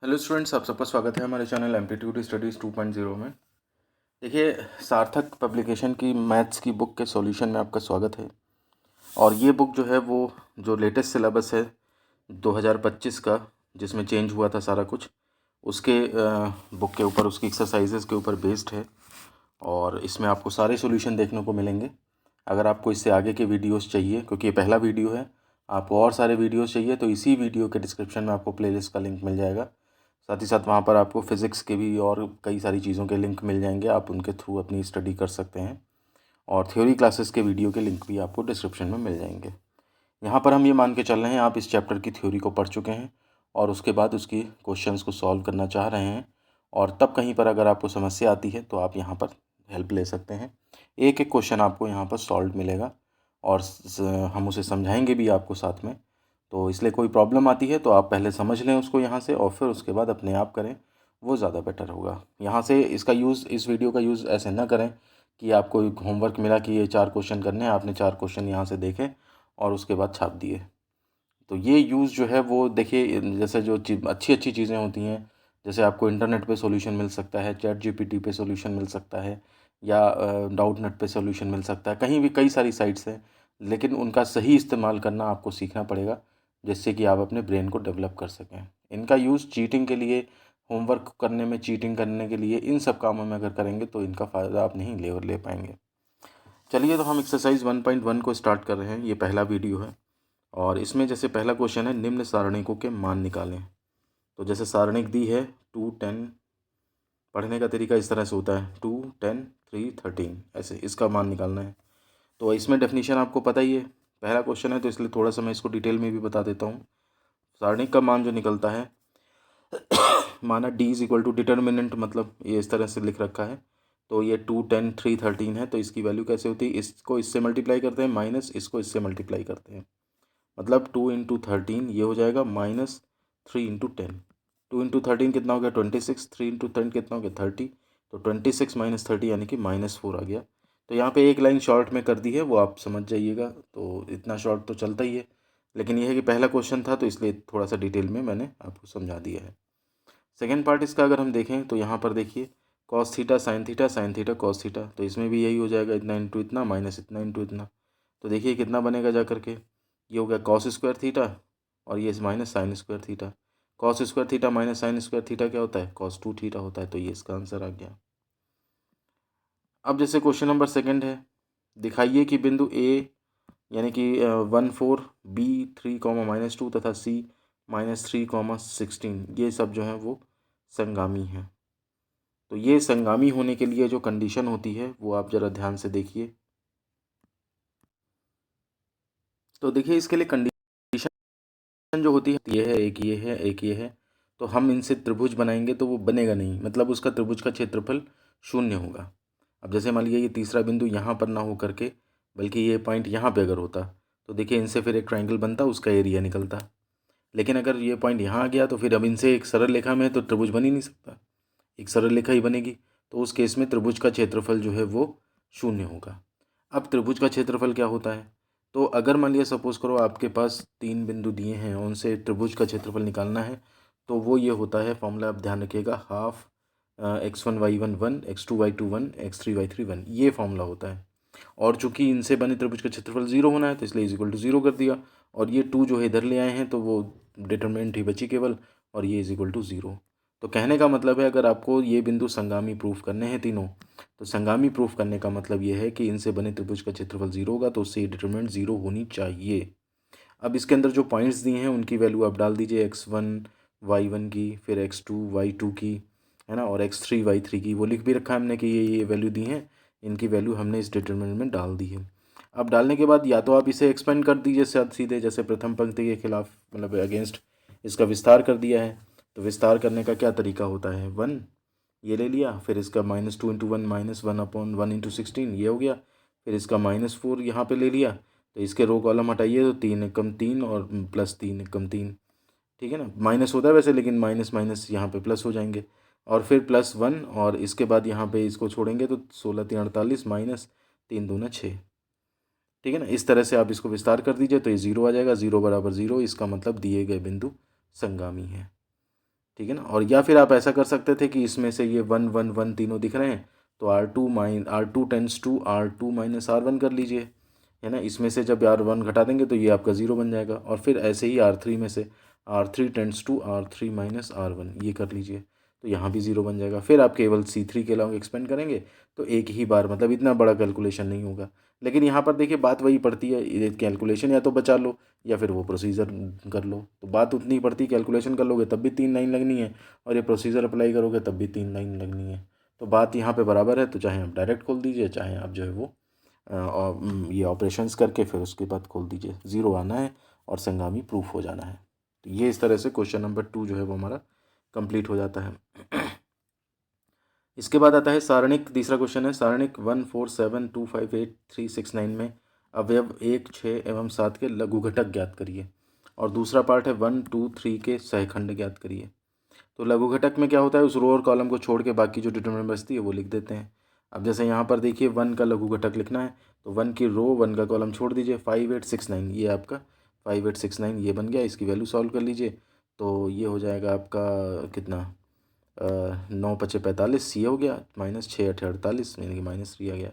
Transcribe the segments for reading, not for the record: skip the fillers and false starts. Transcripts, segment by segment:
Hello students, आप सबका स्वागत है हमारे चैनल एम्पलीट्यूड स्टडीज़ 2.0 में। देखिए, सार्थक पब्लिकेशन की मैथ्स की बुक के सॉल्यूशन में आपका स्वागत है। और ये बुक जो है वो जो लेटेस्ट सिलेबस है 2025 का, जिसमें चेंज हुआ था सारा कुछ, उसके बुक के ऊपर, उसकी एक्सरसाइजेज़ के ऊपर बेस्ड है। और इसमें आपको सारे सॉल्यूशन देखने को मिलेंगे। अगर आपको इससे आगे के वीडियोस चाहिए, क्योंकि ये पहला वीडियो है, आपको और सारे वीडियोस चाहिए तो इसी वीडियो के डिस्क्रिप्शन में आपको प्लेलिस्ट का लिंक मिल जाएगा। साथ ही साथ वहाँ पर आपको फ़िज़िक्स के भी और कई सारी चीज़ों के लिंक मिल जाएंगे, आप उनके थ्रू अपनी स्टडी कर सकते हैं। और थ्योरी क्लासेस के वीडियो के लिंक भी आपको डिस्क्रिप्शन में मिल जाएंगे। यहाँ पर हम ये मान के चल रहे हैं आप इस चैप्टर की थ्योरी को पढ़ चुके हैं और उसके बाद उसकी क्वेश्चंस को सॉल्व करना चाह रहे हैं। और तब कहीं पर अगर आपको समस्या आती है तो आप यहाँ पर हेल्प ले सकते हैं। एक एक क्वेश्चन आपको यहाँ पर सॉल्व मिलेगा और हम उसे समझाएंगे भी आपको साथ में। तो इसलिए कोई प्रॉब्लम आती है तो आप पहले समझ लें उसको यहाँ से, और फिर उसके बाद अपने आप करें, वो ज़्यादा बेटर होगा। यहाँ से इसका यूज़, इस वीडियो का यूज़ ऐसे ना करें कि आपको एक होमवर्क मिला कि ये 4 क्वेश्चन करने हैं, आपने 4 क्वेश्चन यहाँ से देखे और उसके बाद छाप दिए। तो ये यूज़ जो है वो देखिए, जैसे जो अच्छी अच्छी चीज़ें होती हैं, जैसे आपको इंटरनेट पे सॉल्यूशन मिल सकता है, चैट जीपीटी पे सॉल्यूशन मिल सकता है, या डाउट नेट पे सॉल्यूशन मिल सकता है, कहीं भी कई सारी साइट्स हैं। लेकिन उनका सही इस्तेमाल करना आपको सीखना पड़ेगा, जिससे कि आप अपने ब्रेन को डेवलप कर सकें। इनका यूज़ चीटिंग के लिए, होमवर्क करने में चीटिंग करने के लिए, इन सब कामों में अगर करेंगे तो इनका फ़ायदा आप नहीं ले पाएंगे। चलिए, तो हम एक्सरसाइज 1.1 को स्टार्ट कर रहे हैं। ये पहला वीडियो है और इसमें जैसे पहला क्वेश्चन है, निम्न सारणिकों के मान निकालें। तो जैसे सारणिक दी है 2 10, पढ़ने का तरीका इस तरह से होता है 2 10 3 13, ऐसे इसका मान निकालना है। तो इसमें डेफिनेशन आपको पता ही है, पहला क्वेश्चन है तो इसलिए थोड़ा सा मैं इसको डिटेल में भी बता देता हूँ। सारणिक का मान जो निकलता है, माना d is equal to determinant, मतलब ये इस तरह से लिख रखा है। तो ये 2 10 3 13 है, तो इसकी वैल्यू कैसे होती है, इसको इससे मल्टीप्लाई करते हैं माइनस इसको इससे मल्टीप्लाई करते हैं। मतलब 2 × 13 ये हो जाएगा -3 × 10। 2 × 13 कितना हो गया 26, 3 × 10 कितना हो गया 30। तो 26 - 30 यानी कि -4 आ गया। तो यहाँ पे एक लाइन शॉर्ट में कर दी है, वो आप समझ जाइएगा। तो इतना शॉर्ट तो चलता ही है, लेकिन यह है कि पहला क्वेश्चन था तो इसलिए थोड़ा सा डिटेल में मैंने आपको समझा दिया है। सेकेंड पार्ट इसका अगर हम देखें तो यहाँ पर देखिए, cos theta sine theta, sine theta cos theta, तो इसमें भी यही हो जाएगा, इतना इंटू इतना माइनस इतना इंटू इतना। तो देखिए कितना बनेगा जा करके, ये हो गया कॉस स्क्वायर थीटा और ये minus sine square theta. Cos square theta minus sine square theta क्या होता है, कॉस 2 थीटा होता है। तो ये इसका आंसर आ गया। अब जैसे क्वेश्चन नंबर सेकंड है, दिखाइए कि बिंदु ए यानी कि 1 4, बी 3, -2 तथा सी -3, 16, ये सब जो हैं वो संगामी हैं। तो ये संगामी होने के लिए जो कंडीशन होती है वो आप ज़रा ध्यान से देखिए। तो देखिए, इसके लिए कंडीशन जो होती है, ये है, एक ये है, एक ये है। तो हम इनसे त्रिभुज बनाएंगे तो वो बनेगा नहीं, मतलब उसका त्रिभुज का क्षेत्रफल 0 होगा। अब जैसे मान लीजिए ये तीसरा बिंदु यहाँ पर ना हो करके, बल्कि ये पॉइंट यहाँ पे अगर होता, तो देखिए इनसे फिर एक ट्राइंगल बनता, उसका एरिया निकलता। लेकिन अगर ये पॉइंट यहाँ आ गया तो फिर अब इनसे एक सरल रेखा में तो त्रिभुज बन ही नहीं सकता, एक सरल रेखा ही बनेगी। तो उस केस में त्रिभुज का क्षेत्रफल जो है वो 0 होगा। अब त्रिभुज का क्षेत्रफल क्या होता है, तो अगर मान लिया सपोज करो आपके पास 3 बिंदु दिए हैं, उनसे त्रिभुज का क्षेत्रफल निकालना है, तो वो ये होता है, फॉर्मूला आप ध्यान रखिएगा, half x1 y1 1, x2 y2 1, x3 y3 1, ये फॉर्मूला होता है। और चूंकि इनसे बने त्रिभुज का क्षेत्रफल 0 होना है तो इसलिए इज इक्वल टू 0 कर दिया, और ये 2 जो है इधर ले आए हैं तो वो डिटरमिनेंट ही बची केवल, और ये इज इक्वल टू 0। तो कहने का मतलब है, अगर आपको ये बिंदु संगामी प्रूफ करने हैं तीनों, तो संगामी प्रूफ करने का मतलब ये है कि इनसे बने त्रिभुज का क्षेत्रफल 0 होगा, तो उससे ये डिटरमिनेंट 0 होनी चाहिए। अब इसके अंदर जो पॉइंट्स दिए हैं उनकी वैल्यू आप डाल दीजिए, x1 y1 की, फिर x2 y2 की, है ना, और x3 y3 की, वो लिख भी रखा है हमने कि ये वैल्यू दी हैं, इनकी वैल्यू हमने इस डिटरमिनेंट में डाल दी है। अब डालने के बाद या तो आप इसे एक्सपेंड कर दीजिए सीधे, जैसे प्रथम पंक्ति के खिलाफ, मतलब अगेंस्ट इसका विस्तार कर दिया है। तो विस्तार करने का क्या तरीका होता है, 1 ये ले लिया, फिर इसका -2 × 1 -1/1 × 16 ये हो गया, फिर इसका -4 यहाँ पे ले लिया, तो इसके रो कॉलम हटाइए तो 3 × 3 और +3 × 3, ठीक है ना, माइनस होता है वैसे, लेकिन माइनस माइनस यहाँ पे प्लस हो जाएंगे, और फिर +1, और इसके बाद यहाँ पे इसको छोड़ेंगे तो 16 × 3 = 48 -3 × 2 = 6, ठीक है ना। इस तरह से आप इसको विस्तार कर दीजिए तो ये 0 आ जाएगा, 0 = 0, इसका मतलब दिए गए बिंदु संगामी है। ठीक है ना। और या फिर आप ऐसा कर सकते थे कि इसमें से ये 1 1 1 तीनों दिख रहे हैं तो R2 tense to R2 minus R1 कर लीजिए, है ना। इसमें से जब R1 घटा देंगे तो ये आपका 0 बन जाएगा। और फिर ऐसे ही R3 में से R3 tense to R3 minus R1 ये कर लीजिए, तो यहाँ भी 0 बन जाएगा। फिर आप केवल C3 के अलॉन्ग एक्सपेंड करेंगे तो एक ही बार, मतलब इतना बड़ा कैलकुलेशन नहीं होगा। लेकिन यहाँ पर देखिए बात वही पड़ती है, ये कैलकुलेशन या तो बचा लो या फिर वो प्रोसीजर कर लो। तो बात उतनी पड़ती, कैलकुलेशन कर लोगे तब भी 3 लाइन लगनी है और ये प्रोसीजर अप्लाई करोगे तब भी 3 लाइन लगनी है। तो बात यहाँ पे बराबर है। तो चाहे आप डायरेक्ट खोल दीजिए, चाहे आप जो है वो ये ऑपरेशंस करके फिर उसके बाद खोल दीजिए। 0 आना है और संगामी प्रूफ हो जाना है। तो ये इस तरह से क्वेश्चन नंबर 2 जो है वो हमारा कंप्लीट हो जाता है। इसके बाद आता है सारणिक। तीसरा क्वेश्चन है सारणिक 1 4 7 2 5 8 3 6 9 में अवयव 1 6 एवं 7 के लघु घटक ज्ञात करिए। और दूसरा पार्ट है 1 2 3 के सहखंड ज्ञात करिए। तो लघु घटक में क्या होता है, उस रो और कॉलम को छोड़ के बाकी जो डिटरमिनेंट बचती है वो लिख देते हैं। अब जैसे यहाँ पर देखिए 1 का लघु घटक लिखना है तो 1 की रो 1 का कॉलम छोड़ दीजिए। 5 8 6 9 ये आपका 5 8 6 9 ये बन गया। इसकी वैल्यू सॉल्व कर लीजिए तो ये हो जाएगा आपका कितना, 9 5 45 ये हो गया, माइनस 6 8 48 यानी कि -3 आ गया।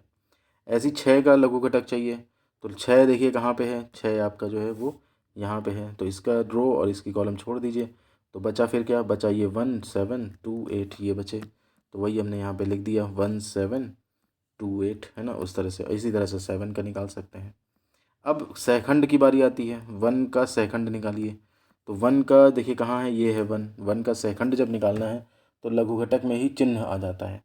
ऐसी 6 का लघु घटक चाहिए तो 6 देखिए कहाँ पे है, 6 आपका जो है वो यहाँ पे है। तो इसका रो और इसकी कॉलम छोड़ दीजिए तो बचा फिर क्या बचा, ये 1 7 2 8 ये बचे। तो वही हमने यहाँ पे लिख दिया 1 7 2 8, है ना। उस तरह से इसी तरह से 7 का निकाल सकते हैं। अब सहखंड की बारी आती है, 1 का सहखंड निकालिए। तो 1 का देखिए कहाँ है, ये है 1 का सहखंड जब निकालना है तो लघु घटक में ही चिन्ह आ जाता है।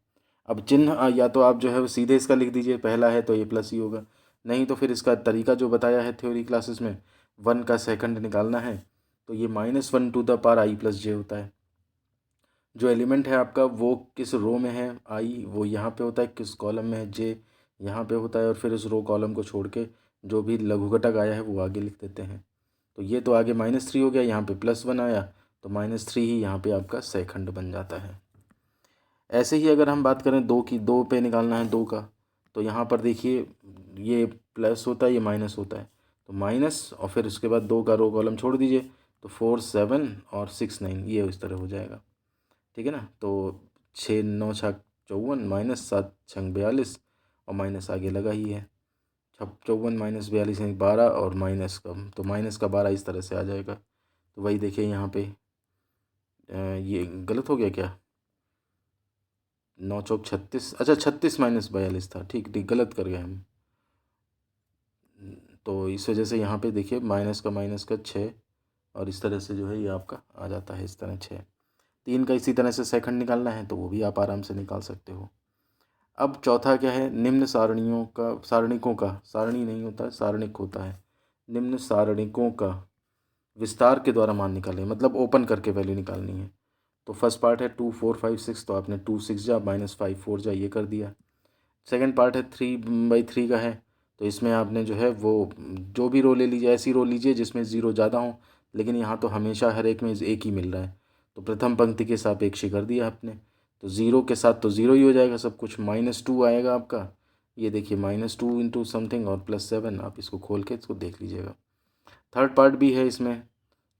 अब चिन्ह या तो आप जो है वो सीधे इसका लिख दीजिए, पहला है तो ये प्लस ही होगा, नहीं तो फिर इसका तरीका जो बताया है थ्योरी क्लासेस में, 1 का सहखंड निकालना है तो ये -1 to the power i plus J होता है। जो एलिमेंट है आपका वो किस रो में है, आई वो यहाँ पे होता है, किस कॉलम में है, जे यहाँ पे होता है। और फिर उस रो कॉलम को छोड़ के जो भी लघु घटक आया है वो आगे लिख देते हैं। तो ये तो आगे -3 हो गया, यहाँ पे +1 आया तो -3 ही यहाँ पे आपका सहखंड बन जाता है। ऐसे ही अगर हम बात करें 2 की, 2 पे निकालना है 2 का, तो यहाँ पर देखिए ये प्लस होता है ये माइनस होता है, तो माइनस और फिर उसके बाद 2 का रो कॉलम छोड़ दीजिए तो 4 7 और 6 9 ये इस तरह हो जाएगा, ठीक है ना। तो 6 9 छक 54 -7 छंग 42 और माइनस आगे लगा ही है, 54 -42 यानी 12 और माइनस का, तो माइनस का 12 इस तरह से आ जाएगा। तो वही देखिए यहाँ पे ये गलत हो गया क्या, 9 चौक 36, अच्छा 36 -42 था, ठीक ठीक गलत कर गए हम। तो इस वजह से यहाँ पे देखिए माइनस का 6 और इस तरह से जो है ये आपका आ जाता है इस तरह 6। 3 का इसी तरह से सेकंड निकालना है तो वो भी आप आराम से निकाल सकते हो। अब चौथा क्या है, निम्न सारणियों का, सारणिकों का, सारणी नहीं होता है सारणिक होता है, निम्न सारणिकों का विस्तार के द्वारा मान निकालें, मतलब ओपन करके वैल्यू निकालनी है। तो फर्स्ट पार्ट है 2 4 5 6, तो आपने 2 6 जा -5 4 जा ये कर दिया। सेकंड पार्ट है 3/3 का है, तो इसमें आपने जो है वो जो भी रो ले लीजिए, ऐसी रो लीजिए जिसमें 0 ज़्यादा हो, लेकिन यहाँ तो हमेशा हर एक में एक ही मिल रहा है। तो प्रथम पंक्ति के सापेक्ष कर दिया आपने, तो 0 के साथ तो 0 ही हो जाएगा सब कुछ। -2 आएगा आपका, ये देखिए -2 इंटू समथिंग और +7, आप इसको खोल के इसको देख लीजिएगा। थर्ड पार्ट भी है इसमें,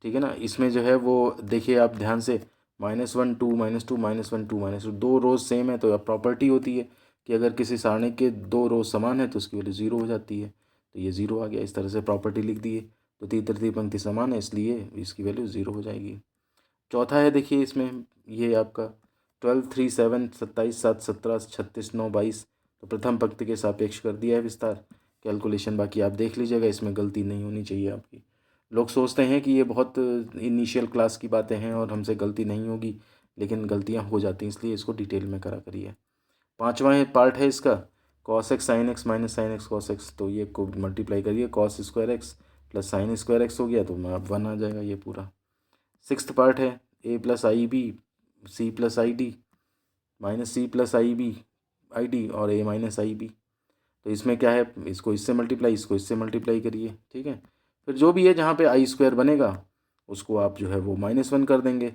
ठीक है ना। इसमें जो है वो देखिए आप ध्यान से, -1 2 -2 -1 2 -2 दो रोज सेम है तो अब प्रॉपर्टी होती है कि अगर किसी सारणी के 2 रोज समान है तो उसकी वैल्यू 0 हो जाती है। तो ये 0 आ गया, इस तरह से प्रॉपर्टी लिख दी है। तो तृतीय पंक्ति समान है इसलिए इसकी वैल्यू 0 हो जाएगी। चौथा है देखिए इसमें ये आपका 12 3 7 27 7 17 36 9 22, तो प्रथम पंक्ति के सापेक्ष कर दिया है विस्तार। कैलकुलेशन बाकी आप देख लीजिएगा, इसमें गलती नहीं होनी चाहिए आपकी। लोग सोचते हैं कि ये बहुत इनिशियल क्लास की बातें हैं और हमसे गलती नहीं होगी, लेकिन गलतियां हो जाती हैं, इसलिए इसको डिटेल में करा करिए। पांचवा पार्ट है इसका cos x sin x minus sine x cos x, तो ये को मल्टीप्लाई करिए, cos square x plus sine square x हो गया तो अब 1 आ जाएगा ये पूरा। सिक्स्थ पार्ट है a plus i b c plus i d minus c plus i d और a माइनस आई बी। तो इसमें क्या है, इसको इससे मल्टीप्लाई, इसको इससे मल्टीप्लाई करिए, ठीक है। फिर जो भी है जहाँ पे आई स्क्वायर बनेगा उसको आप जो है वो -1 कर देंगे,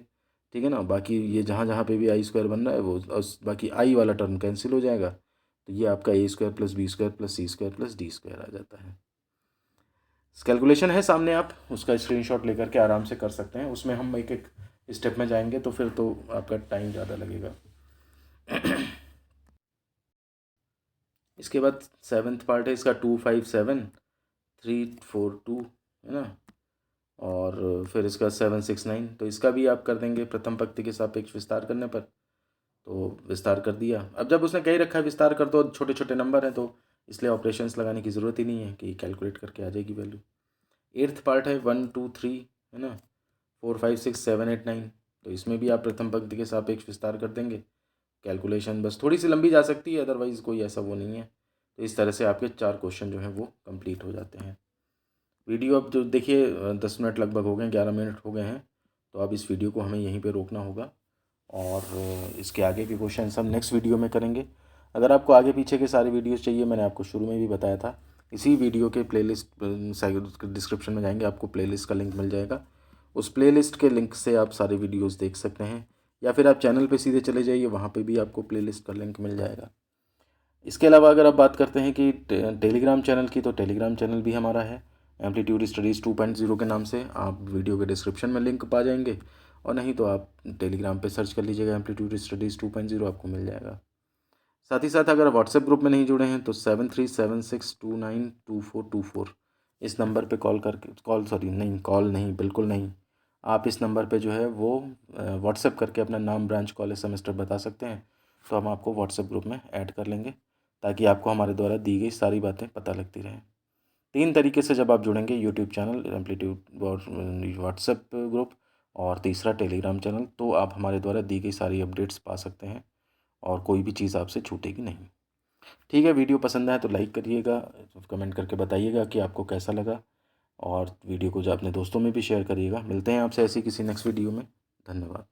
ठीक है ना। बाकी ये जहाँ जहाँ पे भी आई स्क्वायर बन रहा है वो बाकी आई वाला टर्म कैंसिल हो जाएगा, तो ये आपका a square plus B square plus C square plus D square आ जाता है। कैलकुलेशन है सामने, आप उसका स्क्रीनशॉट लेकर के आराम से कर सकते हैं। उसमें हम एक एक स्टेप में जाएंगे तो फिर तो आपका टाइम ज़्यादा लगेगा। इसके बाद 7th पार्ट है इसका 257 342 है ना, और फिर इसका 769। तो इसका भी आप कर देंगे प्रथम पंक्ति के सापेक्ष विस्तार करने पर। तो विस्तार कर दिया। अब जब उसने कही रखा है विस्तार कर दो, छोटे छोटे नंबर हैं तो इसलिए ऑपरेशंस लगाने की ज़रूरत ही नहीं है कि कैलकुलेट करके आ जाएगी वैल्यू। 8th पार्ट है 1 2 3 है ना, 4 5 6 7 8 9। तो इसमें भी आप प्रथम पंक्ति के सापेक्ष विस्तार कर देंगे। कैलकुलेशन बस थोड़ी सी लंबी जा सकती है, अदरवाइज़ कोई ऐसा वो नहीं है। तो इस तरह से आपके 4 क्वेश्चन जो हैं वो कंप्लीट हो जाते हैं। वीडियो अब जो देखिए 10 मिनट लगभग हो गए, 11 मिनट हो गए हैं। तो अब इस वीडियो को हमें यहीं पे रोकना होगा और इसके आगे के क्वेश्चन हम नेक्स्ट वीडियो में करेंगे। अगर आपको आगे पीछे के सारे वीडियोस चाहिए, मैंने आपको शुरू में भी बताया था, इसी वीडियो के प्लेलिस्ट डिस्क्रिप्शन में जाएंगे, आपको प्लेलिस्ट का लिंक मिल जाएगा। उस प्लेलिस्ट के लिंक से आप सारे वीडियोस देख सकते हैं, या फिर आप चैनल पे सीधे चले जाइए, वहाँ पे भी आपको प्लेलिस्ट का लिंक मिल जाएगा। इसके अलावा अगर आप बात करते हैं कि टेलीग्राम चैनल की, तो टेलीग्राम चैनल भी हमारा है एम्पलीट्यूड स्टडीज़ 2.0 के नाम से। आप वीडियो के डिस्क्रिप्शन में लिंक पा जाएंगे, और नहीं तो आप टेलीग्राम पे सर्च कर लीजिएगा एम्पलीट्यूड स्टडीज़ 2.0, आपको मिल जाएगा। साथ ही साथ अगर व्हाट्सएप ग्रुप में नहीं जुड़े हैं तो 7376292424 इस नंबर पे कॉल नहीं, बिल्कुल नहीं, आप इस नंबर पे जो है वो व्हाट्सएप करके अपना नाम, ब्रांच, कॉलेज, सेमेस्टर बता सकते हैं। तो हम आपको व्हाट्सएप ग्रुप में ऐड कर लेंगे, ताकि आपको हमारे द्वारा दी गई सारी बातें पता लगती रहें। 3 तरीके से जब आप जुड़ेंगे, यूट्यूब चैनल, एम्पलीट्यूड और व्हाट्सएप ग्रुप, और तीसरा टेलीग्राम चैनल, तो आप हमारे द्वारा दी गई सारी अपडेट्स पा सकते हैं और कोई भी चीज़ आपसे छूटेगी नहीं। ठीक है, वीडियो पसंद आए तो लाइक करिएगा, कमेंट करके बताइएगा कि आपको कैसा लगा, और वीडियो को जो अपने दोस्तों में भी शेयर करिएगा। मिलते हैं आपसे ऐसी किसी नेक्स्ट वीडियो में। धन्यवाद।